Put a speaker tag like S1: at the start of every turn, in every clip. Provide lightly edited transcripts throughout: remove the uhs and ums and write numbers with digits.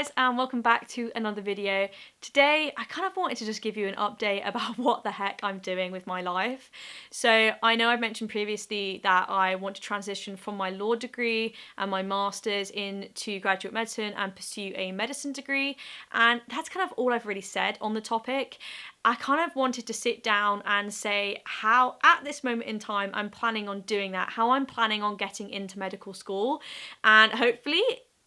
S1: guys, and welcome back to another video. Today I kind of wanted to just give you an update about what the heck I'm doing with my life. So I know I've mentioned previously that I want to transition from my law degree and my master's into graduate medicine and pursue a medicine degree, and that's kind of all I've really said on the topic. I kind of wanted to sit down and say how at this moment in time I'm planning on doing that, how I'm planning on getting into medical school, and hopefully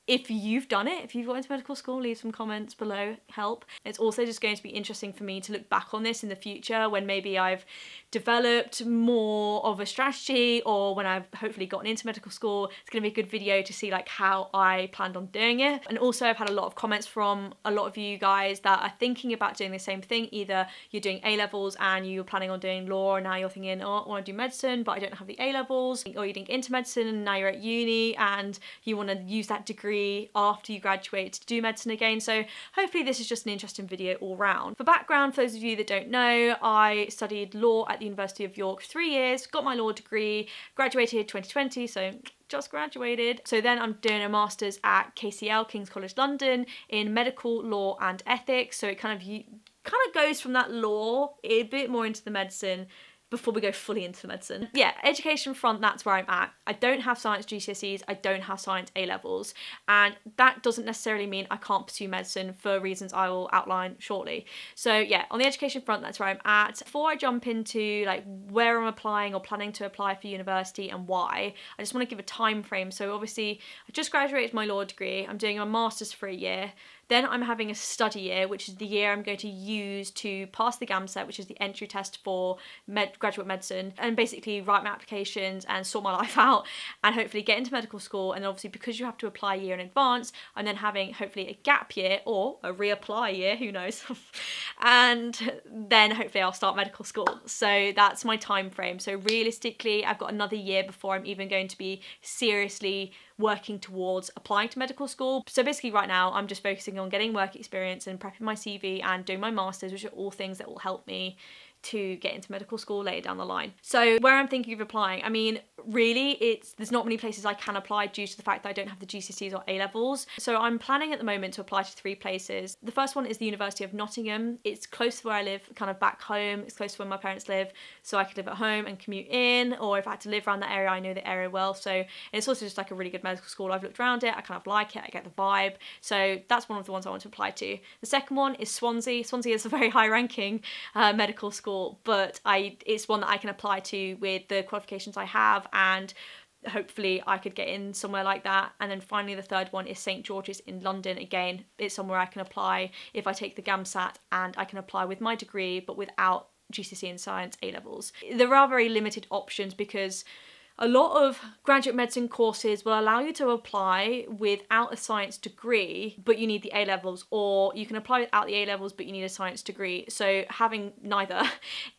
S1: if you've done it, if you've got into medical school, leave some comments below, help. It's also just going to be interesting for me to look back on this in the future when maybe I've developed more of a strategy, or when I've hopefully gotten into medical school. It's going to be a good video to see like how I planned on doing it. And also I've had a lot of comments from a lot of you guys that are thinking about doing the same thing. Either you're doing A-levels and you're planning on doing law, and now you're thinking, oh, I want to do medicine but I don't have the A-levels, or you're doing into medicine and now you're at uni and you want to use that degree after you graduate to do medicine again. So hopefully this is just an interesting video all round. For background, for those of you that don't know, I studied law at the University of York for 3 years, got my law degree, graduated 2020, so just graduated. So then I'm doing a master's at KCL, King's College London, in medical law and ethics. So it kind of goes from that law a bit more into the medicine before we go fully into medicine. Yeah, education front, that's where I'm at. I don't have science GCSEs, I don't have science A-levels, and that doesn't necessarily mean I can't pursue medicine for reasons I will outline shortly. So yeah, on the education front, that's where I'm at. Before I jump into like where I'm applying or planning to apply for university and why, I just want to give a time frame. So obviously I just graduated my law degree, I'm doing a master's for a year. Then I'm having a study year, which is the year I'm going to use to pass the GAMSAT, which is the entry test for graduate medicine, and basically write my applications and sort my life out and hopefully get into medical school. And obviously because you have to apply a year in advance, I'm then having hopefully a gap year or a reapply year, who knows, and then hopefully I'll start medical school. So that's my time frame. So realistically I've got another year before I'm even going to be seriously working towards applying to medical school. So basically right now I'm just focusing on getting work experience and prepping my CV and doing my masters, which are all things that will help me to get into medical school later down the line. So where I'm thinking of applying, I mean, really there's not many places I can apply due to the fact that I don't have the GCSEs or A-levels. So I'm planning at the moment to apply to 3 places. The first one is the University of Nottingham. It's close to where I live, kind of back home. It's close to where my parents live, so I could live at home and commute in, or if I had to live around that area, I know the area well. So, and it's also just like a really good medical school. I've looked around it, I kind of like it, I get the vibe. So that's one of the ones I want to apply to. The second one is Swansea. Swansea is a very high ranking medical school, but it's one that I can apply to with the qualifications I have, and hopefully I could get in somewhere like that. And then finally the third one is St George's in London. Again, it's somewhere I can apply if I take the GAMSAT, and I can apply with my degree but without GCSE and science A-levels. There are very limited options because a lot of graduate medicine courses will allow you to apply without a science degree, but you need the A-levels, or you can apply without the A-levels, but you need a science degree. So having neither,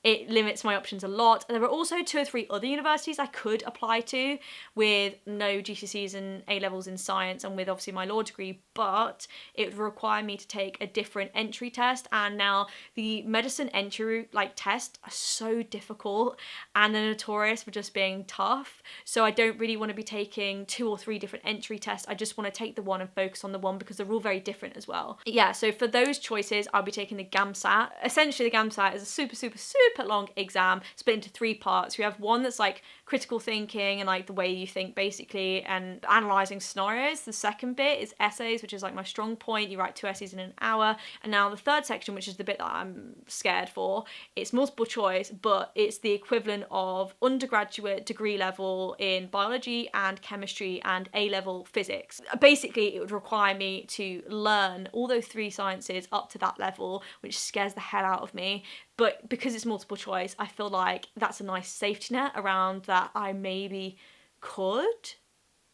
S1: it limits my options a lot. There are also 2 or 3 other universities I could apply to with no GCSEs and A-levels in science, and with obviously my law degree, but it would require me to take a different entry test. And now the medicine entry tests are so difficult, and they're notorious for just being tough. So I don't really want to be taking 2 or 3 different entry tests. I just want to take the one and focus on the one, because they're all very different as well. Yeah, so for those choices, I'll be taking the GAMSAT. Essentially, the GAMSAT is a super, super, super long exam split into 3 parts. We have one that's like critical thinking and like the way you think basically, and analysing scenarios. The second bit is essays, which is like my strong point. You write 2 essays in an hour. And now the third section, which is the bit that I'm scared for, it's multiple choice, but it's the equivalent of undergraduate degree level in biology and chemistry and A-level physics. Basically, it would require me to learn all those 3 sciences up to that level, which scares the hell out of me. But because it's multiple choice, I feel like that's a nice safety net around that I maybe could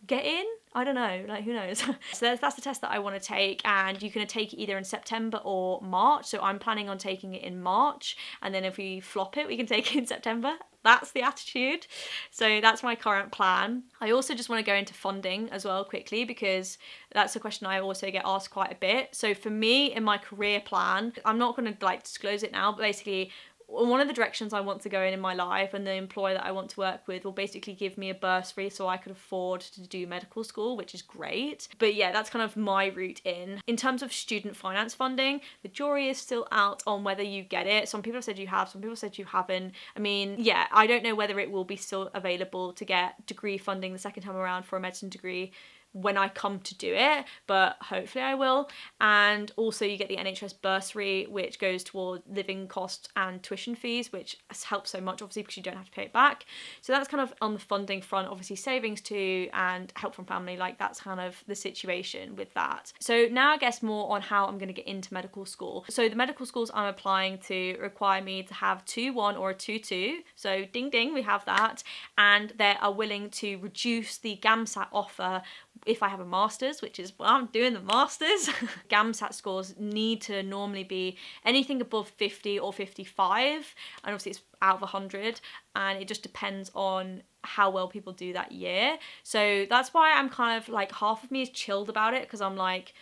S1: get in. I don't know, like who knows. So that's the test that I want to take, and you can take it either in September or March. So I'm planning on taking it in March, and then if we flop it, we can take it in September. That's the attitude. So that's my current plan. I also just want to go into funding as well quickly, because that's a question I also get asked quite a bit. So for me, in my career plan, I'm not going to disclose it now, but basically one of the directions I want to go in my life, and the employer that I want to work with will basically give me a bursary so I could afford to do medical school, which is great. But yeah, that's kind of my route in. In terms of student finance funding, the jury is still out on whether you get it. Some people have said you have, some people said you haven't. I mean, yeah, I don't know whether it will be still available to get degree funding the second time around for a medicine degree when I come to do it, but hopefully I will. And also you get the NHS bursary, which goes towards living costs and tuition fees, which helps so much obviously because you don't have to pay it back. So that's kind of on the funding front, obviously savings too, and help from family, like that's kind of the situation with that. So now I guess more on how I'm going to get into medical school. So the medical schools I'm applying to require me to have 2-1 or a 2-2, so ding ding, we have that, and they are willing to reduce the GAMSAT offer if I have a master's, which is, well, I'm doing the master's. GAMSAT scores need to normally be anything above 50 or 55, and obviously it's out of 100, and it just depends on how well people do that year. So that's why I'm kind of like, half of me is chilled about it, because I'm like,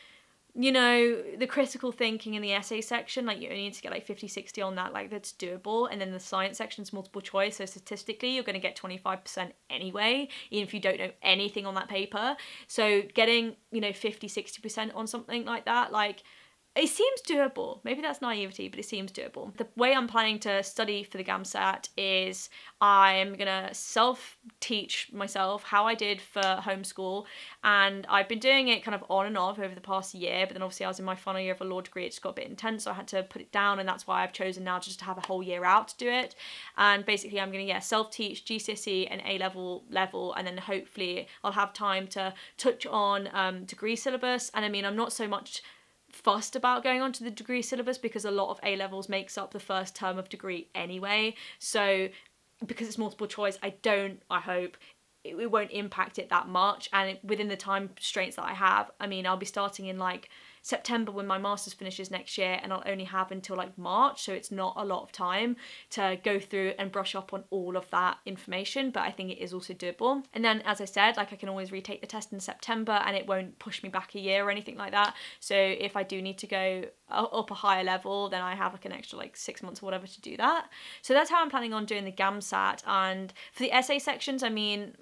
S1: you know, the critical thinking in the essay section, like you only need to get like 50-60 on that, like that's doable. And then the science section's multiple choice, so statistically you're going to get 25% anyway, even if you don't know anything on that paper. So getting, you know, 50-60% on something like that, like, it seems doable. Maybe that's naivety, but it seems doable. The way I'm planning to study for the GAMSAT is I'm gonna self-teach myself how I did for homeschool, and I've been doing it kind of on and off over the past year, but then obviously I was in my final year of a law degree, it just got a bit intense, so I had to put it down, and that's why I've chosen now just to have a whole year out to do it. And basically I'm gonna, self-teach GCSE and A-level, and then hopefully I'll have time to touch on degree syllabus. And I mean, I'm not so much fussed about going on to the degree syllabus because a lot of A-levels makes up the first term of degree anyway. So because it's multiple choice, I hope it won't impact it that much. And within the time constraints that I have, I mean, I'll be starting in like September when my master's finishes next year, and I'll only have until like March, so it's not a lot of time to go through and brush up on all of that information, but I think it is also doable. And then, as I said, like I can always retake the test in September and it won't push me back a year or anything like that. So if I do need to go up a higher level, then I have like an extra like 6 months or whatever to do that. So that's how I'm planning on doing the GAMSAT. And for the essay sections, I mean,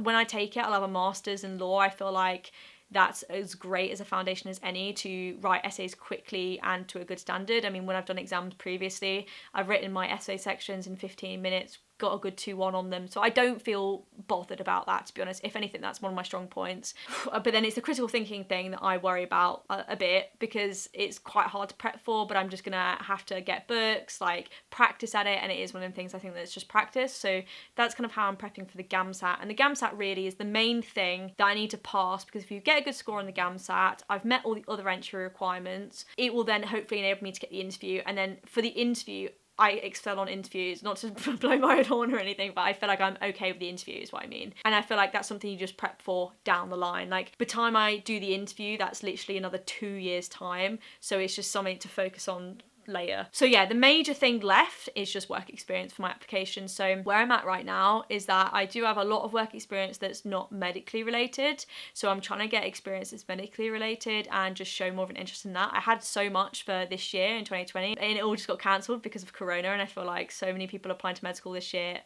S1: when I take it, I'll have a master's in law. I feel like that's as great as a foundation as any to write essays quickly and to a good standard. I mean, when I've done exams previously, I've written my essay sections in 15 minutes, got a good 2-1 on them, so I don't feel bothered about that, to be honest. If anything, that's one of my strong points. But then it's the critical thinking thing that I worry about a bit, because it's quite hard to prep for, but I'm just gonna have to get books, like practice at it, and it is one of the things I think that it's just practice. So that's kind of how I'm prepping for the GAMSAT. And the GAMSAT really is the main thing that I need to pass, because if you get a good score on the GAMSAT, I've met all the other entry requirements, it will then hopefully enable me to get the interview. And then for the interview, I excel on interviews, not to blow my own horn or anything, but I feel like I'm okay with the interview is what I mean. And I feel like that's something you just prep for down the line. Like, by the time I do the interview, that's literally another 2 years' time. So it's just something to focus on later. So yeah, the major thing left is just work experience for my application. So where I'm at right now is that I do have a lot of work experience that's not medically related. So I'm trying to get experience that's medically related and just show more of an interest in that. I had so much for this year in 2020, and it all just got cancelled because of Corona, and I feel like so many people applying to med school this year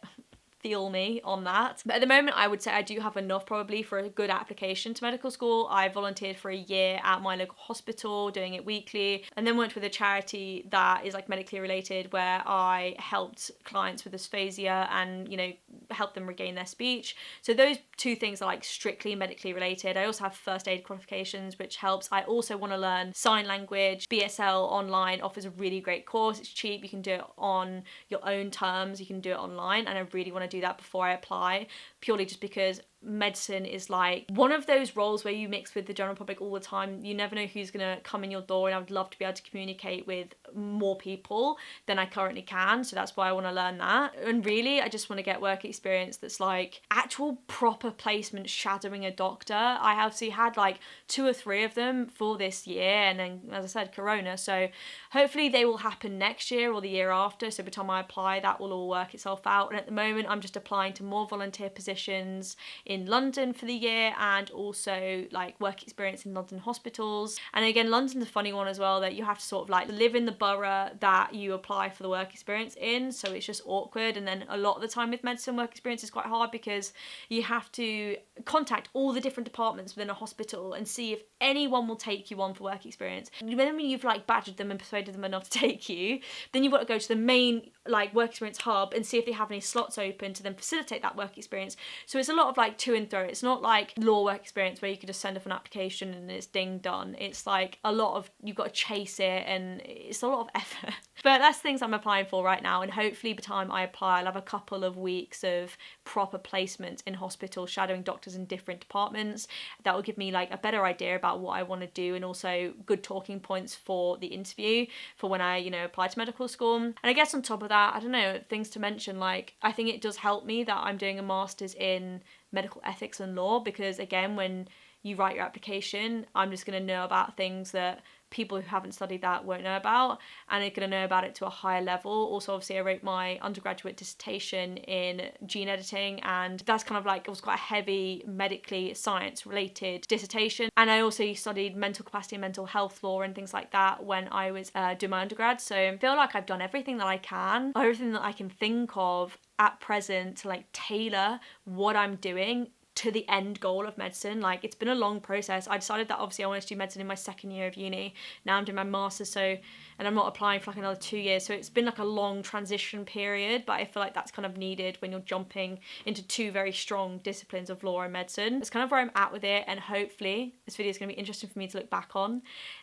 S1: feel me on that. But at the moment, I would say I do have enough probably for a good application to medical school. I volunteered for a year at my local hospital, doing it weekly, and then worked with a charity that is like medically related, where I helped clients with dysphasia and, you know, help them regain their speech. So those two things are like strictly medically related. I also have first aid qualifications, which helps. I also want to learn sign language. BSL Online offers a really great course. It's cheap. You can do it on your own terms. You can do it online, and I really want to do that before I apply, purely just because medicine is like one of those roles where you mix with the general public all the time. You never know who's gonna come in your door, and I would love to be able to communicate with more people than I currently can, so that's why I want to learn that. And really, I just want to get work experience that's like actual proper placement shadowing a doctor. I have had like 2 or 3 of them for this year, and then, as I said, Corona, so hopefully they will happen next year or the year after, so by the time I apply that will all work itself out. And at the moment I'm just applying to more volunteer positions in London for the year, and also like work experience in London hospitals. And again, London's a funny one as well, that you have to sort of like live in the borough that you apply for the work experience in, so it's just awkward. And then a lot of the time with medicine, work experience is quite hard because you have to contact all the different departments within a hospital and see if anyone will take you on for work experience. When you've like badgered them and persuaded them enough to take you, then you've got to go to the main like work experience hub and see if they have any slots open to then facilitate that work experience. So it's a lot of like to and fro. It's not like law work experience where you could just send off an application and it's ding done. It's like a lot of, you've got to chase it, and it's a lot of effort. But that's things I'm applying for right now, and hopefully by the time I apply, I'll have a couple of weeks of proper placements in hospitals, shadowing doctors in different departments. That will give me like a better idea about what I want to do, and also good talking points for the interview for when I, you know, apply to medical school. And I guess on top of that, I don't know, things to mention, like I think it does help me that I'm doing a master's in medical ethics and law, because again, when you write your application, I'm just going to know about things that people who haven't studied that won't know about, and are going to know about it to a higher level. Also, obviously, I wrote my undergraduate dissertation in gene editing, and that's kind of like, it was quite a heavy medically science related dissertation. And I also studied mental capacity and mental health law and things like that when I was doing my undergrad. So I feel like I've done everything that I can, everything that I can think of at present to like tailor what I'm doing to the end goal of medicine. Like, it's been a long process. I decided that obviously I wanted to do medicine in my second year of uni. Now I'm doing my master's, and I'm not applying for like another 2 years. So it's been like a long transition period, but I feel like that's kind of needed when you're jumping into two very strong disciplines of law and medicine. That's kind of where I'm at with it, and hopefully this video is going to be interesting for me to look back on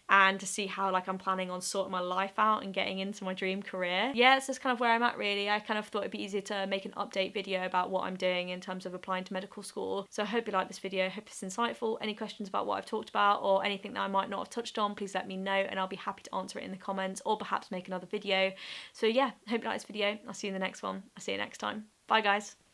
S1: and to see how like I'm planning on sorting my life out and getting into my dream career. Yeah, it's just kind of where I'm at really. I kind of thought it'd be easier to make an update video about what I'm doing in terms of applying to medical school. So I hope you like this video, I hope it's insightful. Any questions about what I've talked about or anything that I might not have touched on, please let me know and I'll be happy to answer it in the comments, or perhaps make another video. So yeah, hope you like this video. I'll see you in the next one. I'll see you next time. Bye guys.